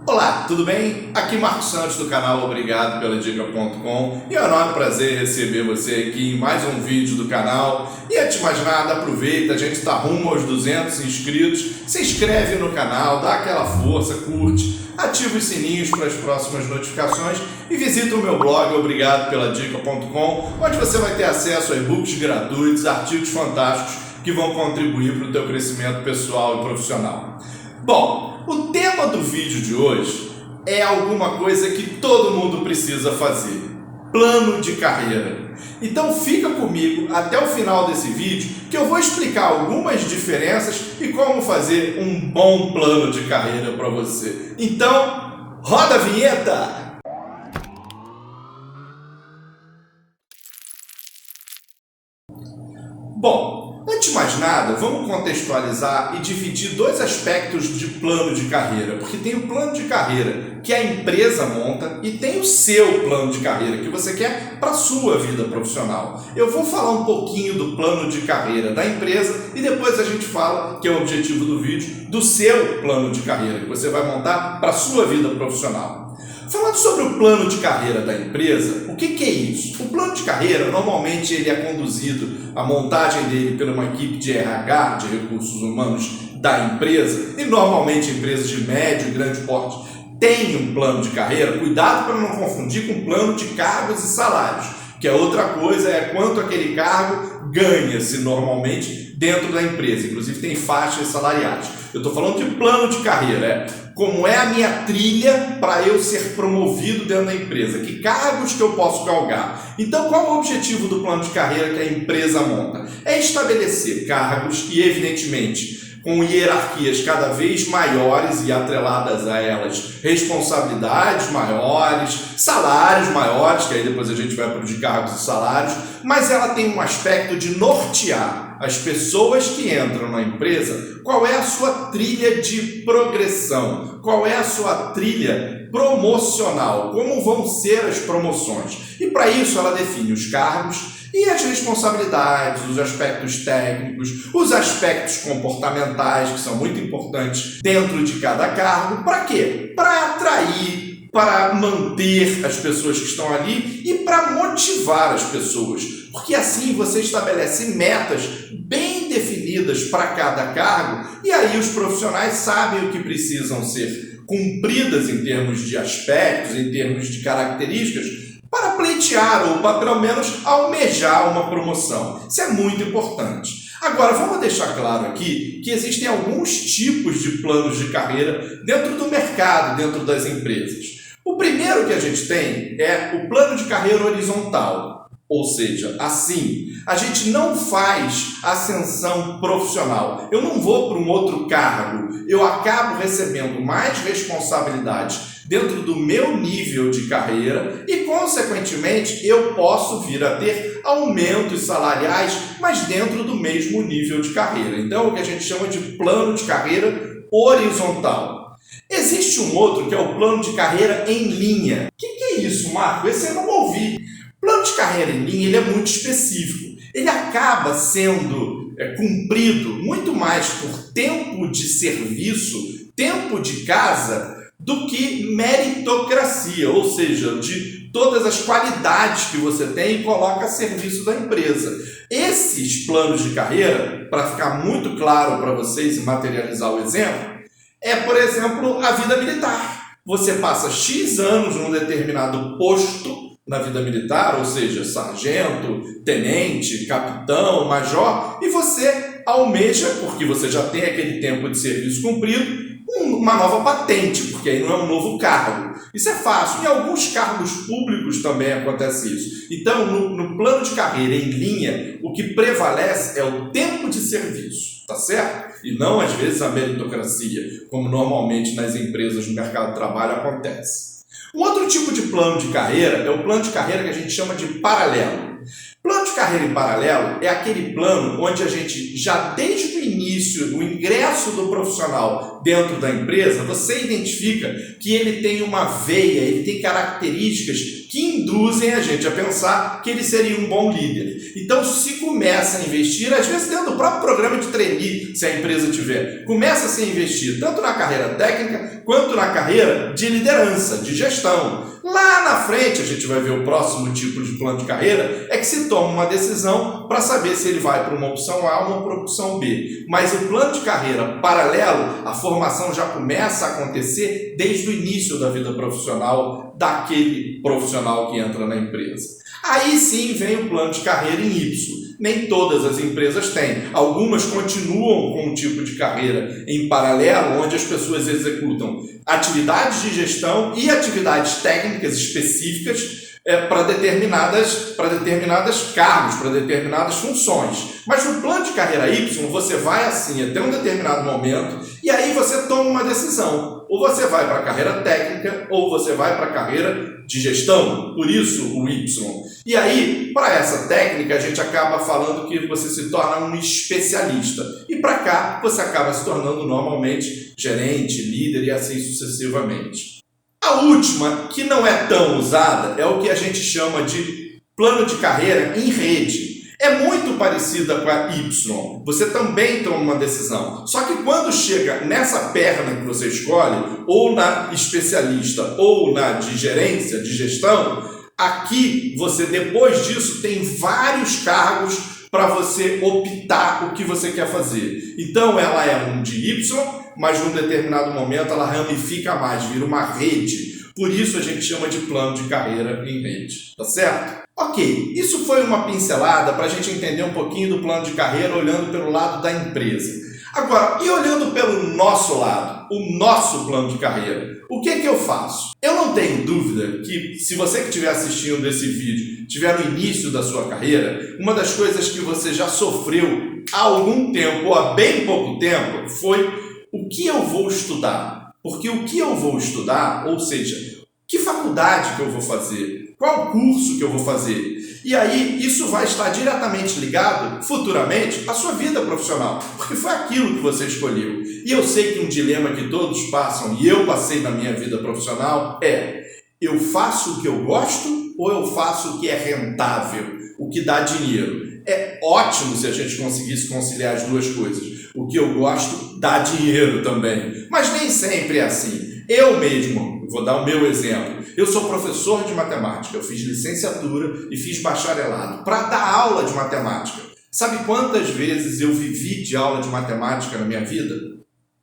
Olá, tudo bem? Aqui Marcos Santos do canal Obrigado pela Dica.com e é um enorme prazer receber você aqui em mais um vídeo do canal. E antes de mais nada, aproveita, a gente está rumo aos 200 inscritos, se inscreve no canal, dá aquela força, curte, ativa os sininhos para as próximas notificações e visita o meu blog Obrigado pela Dica.com, onde você vai ter acesso a e-books gratuitos, artigos fantásticos que vão contribuir para o teu crescimento pessoal e profissional. Bom, o tema do vídeo de hoje é alguma coisa que todo mundo precisa fazer: plano de carreira. Então fica comigo até o final desse vídeo que eu vou explicar algumas diferenças e como fazer um bom plano de carreira para você. Então, roda a vinheta! Bom, antes de mais nada, vamos contextualizar e dividir dois aspectos de plano de carreira, porque tem o plano de carreira que a empresa monta e tem o seu plano de carreira que você quer para a sua vida profissional. Eu vou falar um pouquinho do plano de carreira da empresa e depois a gente fala, que é o objetivo do vídeo, do seu plano de carreira que você vai montar para a sua vida profissional. Falando sobre o plano de carreira da empresa, o que é isso? O plano de carreira, normalmente ele é conduzido, a montagem dele pela uma equipe de RH, de recursos humanos da empresa, e normalmente empresas de médio e grande porte têm um plano de carreira. Cuidado para não confundir com plano de cargos e salários, que é outra coisa, é quanto aquele cargo ganha-se normalmente dentro da empresa, inclusive tem faixas salariais. Eu estou falando de plano de carreira, como é a minha trilha para eu ser promovido dentro da empresa, que cargos que eu posso galgar. Então, qual é o objetivo do plano de carreira que a empresa monta? É estabelecer cargos e, evidentemente, com hierarquias cada vez maiores e atreladas a elas responsabilidades maiores, salários maiores, que aí depois a gente vai para o de cargos e salários, mas ela tem um aspecto de nortear as pessoas que entram na empresa, qual é a sua trilha de progressão, qual é a sua trilha promocional, como vão ser as promoções. E para isso ela define os cargos e as responsabilidades, os aspectos técnicos, os aspectos comportamentais, que são muito importantes dentro de cada cargo. Para quê? Para atrair, para manter as pessoas que estão ali e para motivar as pessoas. Porque assim você estabelece metas bem definidas para cada cargo e aí os profissionais sabem o que precisam ser cumpridas em termos de aspectos, em termos de características, para pleitear ou para pelo menos almejar uma promoção. Isso é muito importante. Agora, vamos deixar claro aqui que existem alguns tipos de planos de carreira dentro do mercado, dentro das empresas. O primeiro que a gente tem é o plano de carreira horizontal. Ou seja, assim, a gente não faz ascensão profissional. Eu não vou para um outro cargo, eu acabo recebendo mais responsabilidades dentro do meu nível de carreira e, consequentemente, eu posso vir a ter aumentos salariais, mas dentro do mesmo nível de carreira. Então, o que a gente chama de plano de carreira horizontal. Existe um outro que é o plano de carreira em linha. O que é isso, Marco? Esse eu não ouvi. Plano de carreira em linha ele é muito específico. Ele acaba sendo cumprido muito mais por tempo de serviço, tempo de casa, do que meritocracia, ou seja, de todas as qualidades que você tem e coloca a serviço da empresa. Esses planos de carreira, para ficar muito claro para vocês e materializar o exemplo, é, por exemplo, a vida militar. Você passa X anos num determinado posto na vida militar, ou seja, sargento, tenente, capitão, major, e você almeja, porque você já tem aquele tempo de serviço cumprido, uma nova patente, porque aí não é um novo cargo. Isso é fácil. Em alguns cargos públicos também acontece isso. Então, no plano de carreira em linha, o que prevalece é o tempo de serviço, tá certo? E não, às vezes, a meritocracia, como normalmente nas empresas no mercado de trabalho acontece. Um outro tipo de plano de carreira é o plano de carreira que a gente chama de paralelo. Plano de carreira em paralelo é aquele plano onde a gente já desde o início início, o ingresso do profissional dentro da empresa, você identifica que ele tem uma veia, ele tem características que induzem a gente a pensar que ele seria um bom líder. Então, se começa a investir, às vezes dentro do próprio programa de trainee, se a empresa tiver, começa a se investir tanto na carreira técnica quanto na carreira de liderança, de gestão. Lá na frente, a gente vai ver o próximo tipo de plano de carreira, é que se toma uma decisão para saber se ele vai para uma opção A ou para uma opção B. Mas o plano de carreira paralelo, a formação já começa a acontecer desde o início da vida profissional daquele profissional que entra na empresa. Aí sim vem o plano de carreira em Y. Nem todas as empresas têm. Algumas continuam com um tipo de carreira em paralelo, onde as pessoas executam atividades de gestão e atividades técnicas específicas para determinadas cargos, para determinadas funções. Mas no plano de carreira Y, você vai assim até um determinado momento e aí você toma uma decisão. Ou você vai para a carreira técnica ou você vai para a carreira de gestão, por isso o Y. E aí, para essa técnica, a gente acaba falando que você se torna um especialista. E para cá, você acaba se tornando normalmente gerente, líder e assim sucessivamente. A última, que não é tão usada, é o que a gente chama de plano de carreira em rede. É muito parecida com a Y. Você também toma uma decisão. Só que quando chega nessa perna que você escolhe, ou na especialista, ou na de gerência, de gestão, aqui você, depois disso, tem vários cargos para você optar o que você quer fazer. Então, ela é um de Y, mas num determinado momento ela ramifica mais, vira uma rede. Por isso a gente chama de plano de carreira em rede. Tá certo? Ok, isso foi uma pincelada para a gente entender um pouquinho do plano de carreira olhando pelo lado da empresa. Agora, e olhando pelo nosso lado, o nosso plano de carreira, o que é que eu faço? Eu não tenho dúvida que, se você que estiver assistindo esse vídeo estiver no início da sua carreira, uma das coisas que você já sofreu há algum tempo ou há bem pouco tempo foi o que eu vou estudar. Porque o que eu vou estudar, ou seja, que faculdade que eu vou fazer, qual curso que eu vou fazer. E aí isso vai estar diretamente ligado, futuramente, à sua vida profissional, porque foi aquilo que você escolheu. E eu sei que um dilema que todos passam, e eu passei na minha vida profissional, é: eu faço o que eu gosto ou eu faço o que é rentável, o que dá dinheiro? É ótimo se a gente conseguisse conciliar as duas coisas. O que eu gosto dá dinheiro também, mas nem sempre é assim. Eu mesmo, vou dar o meu exemplo, eu sou professor de matemática, eu fiz licenciatura e fiz bacharelado para dar aula de matemática. Sabe quantas vezes eu vivi de aula de matemática na minha vida?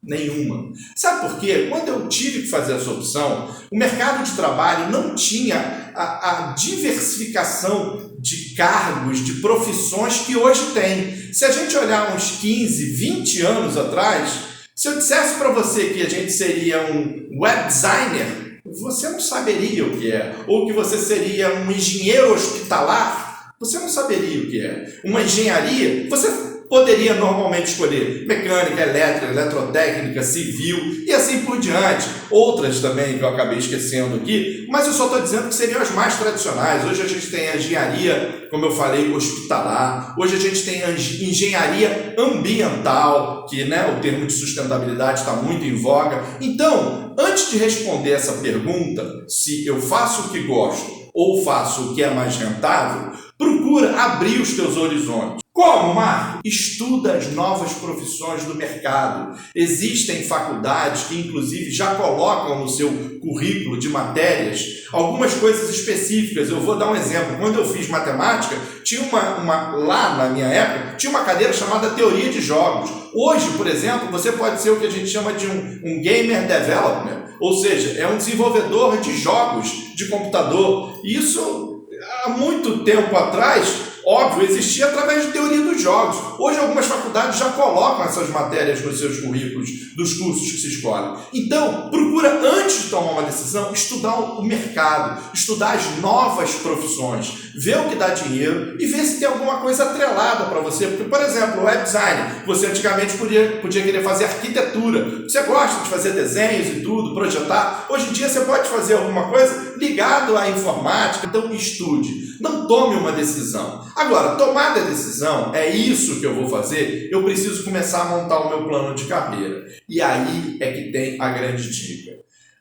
Nenhuma. Sabe por quê? Quando eu tive que fazer essa opção, o mercado de trabalho não tinha a diversificação de cargos, de profissões que hoje tem. Se a gente olhar uns 15, 20 anos atrás, se eu dissesse para você que a gente seria um web designer, você não saberia o que é. Ou que você seria um engenheiro hospitalar, você não saberia o que é. Uma engenharia, você poderia normalmente escolher mecânica, elétrica, eletrotécnica, civil e assim por diante. Outras também que eu acabei esquecendo aqui, mas eu só estou dizendo que seriam as mais tradicionais. Hoje a gente tem a engenharia, como eu falei, hospitalar. Hoje a gente tem a engenharia ambiental, que o termo de sustentabilidade está muito em voga. Então, antes de responder essa pergunta, se eu faço o que gosto ou faço o que é mais rentável, procura abrir os teus horizontes. Como, Marco? Estuda as novas profissões do mercado. Existem faculdades que, inclusive, já colocam no seu currículo de matérias algumas coisas específicas. Eu vou dar um exemplo. Quando eu fiz matemática, tinha lá na minha época, tinha uma cadeira chamada Teoria de Jogos. Hoje, por exemplo, você pode ser o que a gente chama de um gamer developer, ou seja, é um desenvolvedor de jogos de computador. Isso, há muito tempo atrás, óbvio, existia através de teoria dos jogos. Hoje algumas faculdades já colocam essas matérias nos seus currículos dos cursos que se escolhem. Então, procura, antes de tomar uma decisão, estudar o mercado, estudar as novas profissões, ver o que dá dinheiro e ver se tem alguma coisa atrelada para você. Porque, por exemplo, web design, você antigamente podia querer fazer arquitetura. Você gosta de fazer desenhos e tudo, projetar. Hoje em dia você pode fazer alguma coisa ligado à informática. Então, estude. Não tome uma decisão. Agora, tomada a decisão, é isso que eu vou fazer, eu preciso começar a montar o meu plano de carreira. E aí é que tem a grande dica.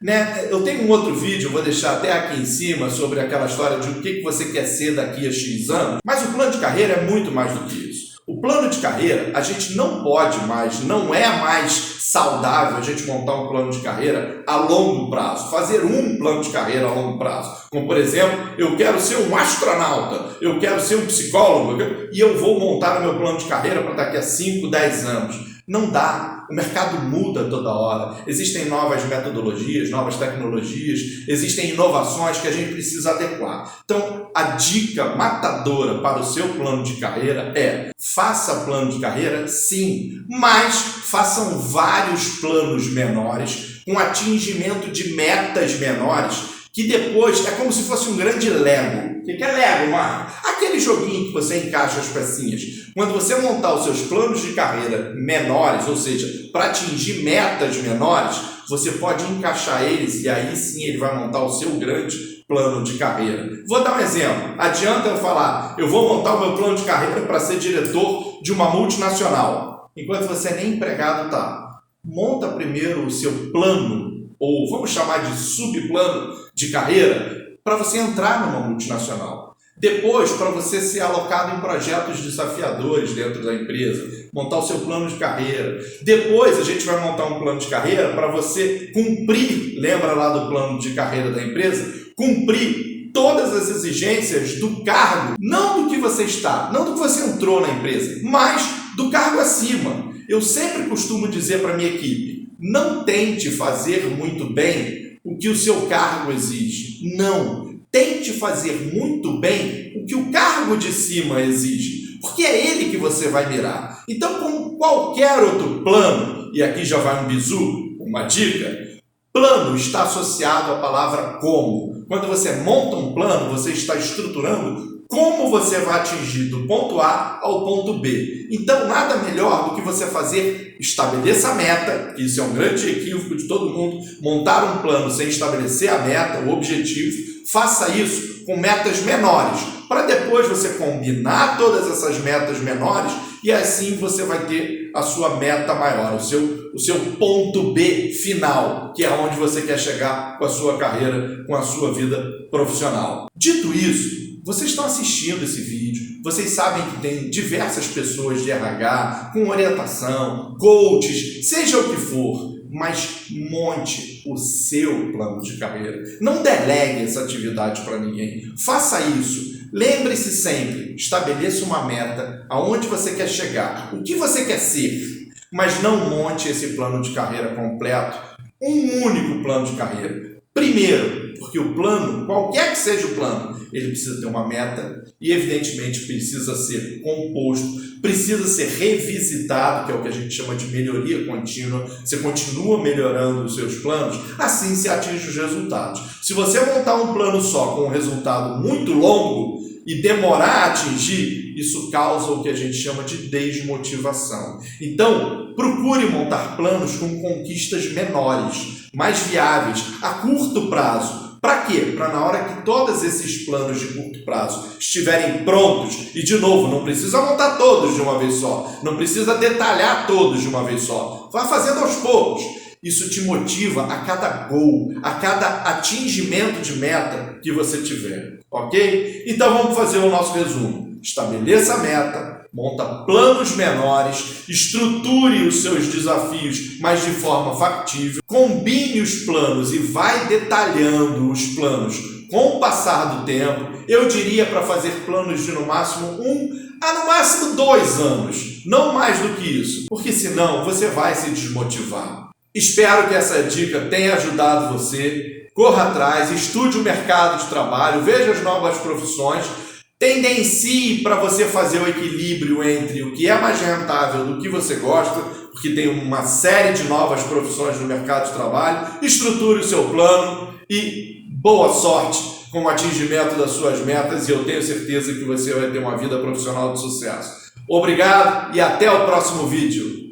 Né? Eu tenho um outro vídeo, vou deixar até aqui em cima, sobre aquela história de o que você quer ser daqui a X anos, mas o plano de carreira é muito mais do que isso. O plano de carreira, a gente não pode mais, não é mais saudável a gente montar um plano de carreira a longo prazo, fazer um plano de carreira a longo prazo. Como, por exemplo, eu quero ser um astronauta, eu quero ser um psicólogo e eu vou montar o meu plano de carreira para daqui a 5, 10 anos. Não dá. O mercado muda toda hora. Existem novas metodologias, novas tecnologias, existem inovações que a gente precisa adequar. Então, a dica matadora para o seu plano de carreira é: faça plano de carreira, sim, mas façam vários planos menores, com atingimento de metas menores, que depois é como se fosse um grande Lego. O que é Lego, Marco? Aquele joguinho que você encaixa as pecinhas. Quando você montar os seus planos de carreira menores, ou seja, para atingir metas menores, você pode encaixar eles e aí sim ele vai montar o seu grande plano de carreira. Vou dar um exemplo. Adianta eu falar, eu vou montar o meu plano de carreira para ser diretor de uma multinacional, enquanto você nem empregado está. Monta primeiro o seu plano, ou vamos chamar de subplano de carreira, para você entrar numa multinacional. Depois, para você ser alocado em projetos desafiadores dentro da empresa, montar o seu plano de carreira. Depois, a gente vai montar um plano de carreira para você cumprir, lembra lá do plano de carreira da empresa? Cumprir todas as exigências do cargo, não do que você está, não do que você entrou na empresa, mas do cargo acima. Eu sempre costumo dizer para a minha equipe: não tente fazer muito bem o que o seu cargo exige. Não. Tente fazer muito bem o que o cargo de cima exige, porque é ele que você vai mirar. Então, como qualquer outro plano, e aqui já vai um bizu, uma dica, plano está associado à palavra como. Quando você monta um plano, você está estruturando como você vai atingir do ponto A ao ponto B. Então, nada melhor do que você estabeleça a meta, que isso é um grande equívoco de todo mundo, montar um plano sem estabelecer a meta, o objetivo. Faça isso com metas menores, para depois você combinar todas essas metas menores e assim você vai ter a sua meta maior, o seu ponto B final, que é onde você quer chegar com a sua carreira, com a sua vida profissional. Dito isso, vocês estão assistindo esse vídeo, vocês sabem que tem diversas pessoas de RH, com orientação, coaches, seja o que for, mas monte o seu plano de carreira. Não delegue essa atividade para ninguém. Faça isso. Lembre-se sempre, estabeleça uma meta, aonde você quer chegar, o que você quer ser, mas não monte esse plano de carreira completo, um único plano de carreira. Primeiro, porque o plano, qualquer que seja o plano, ele precisa ter uma meta e, evidentemente, precisa ser composto, precisa ser revisitado, que é o que a gente chama de melhoria contínua. Você continua melhorando os seus planos, assim se atinge os resultados. Se você montar um plano só com um resultado muito longo e demorar a atingir, isso causa o que a gente chama de desmotivação. Então, procure montar planos com conquistas menores, mais viáveis, a curto prazo. Para quê? Para na hora que todos esses planos de curto prazo estiverem prontos, e de novo, não precisa montar todos de uma vez só, não precisa detalhar todos de uma vez só, vá fazendo aos poucos. Isso te motiva a cada gol, a cada atingimento de meta que você tiver, ok? Então vamos fazer o nosso resumo. Estabeleça a meta, monta planos menores, estruture os seus desafios, mas de forma factível, combine os planos e vai detalhando os planos com o passar do tempo. Eu diria para fazer planos de no máximo 1 a no máximo 2 anos, não mais do que isso, porque senão você vai se desmotivar. Espero que essa dica tenha ajudado você. Corra atrás, estude o mercado de trabalho, veja as novas profissões, tendencie para você fazer o equilíbrio entre o que é mais rentável do que você gosta, porque tem uma série de novas profissões no mercado de trabalho. Estruture o seu plano e boa sorte com o atingimento das suas metas, e eu tenho certeza que você vai ter uma vida profissional de sucesso. Obrigado e até o próximo vídeo.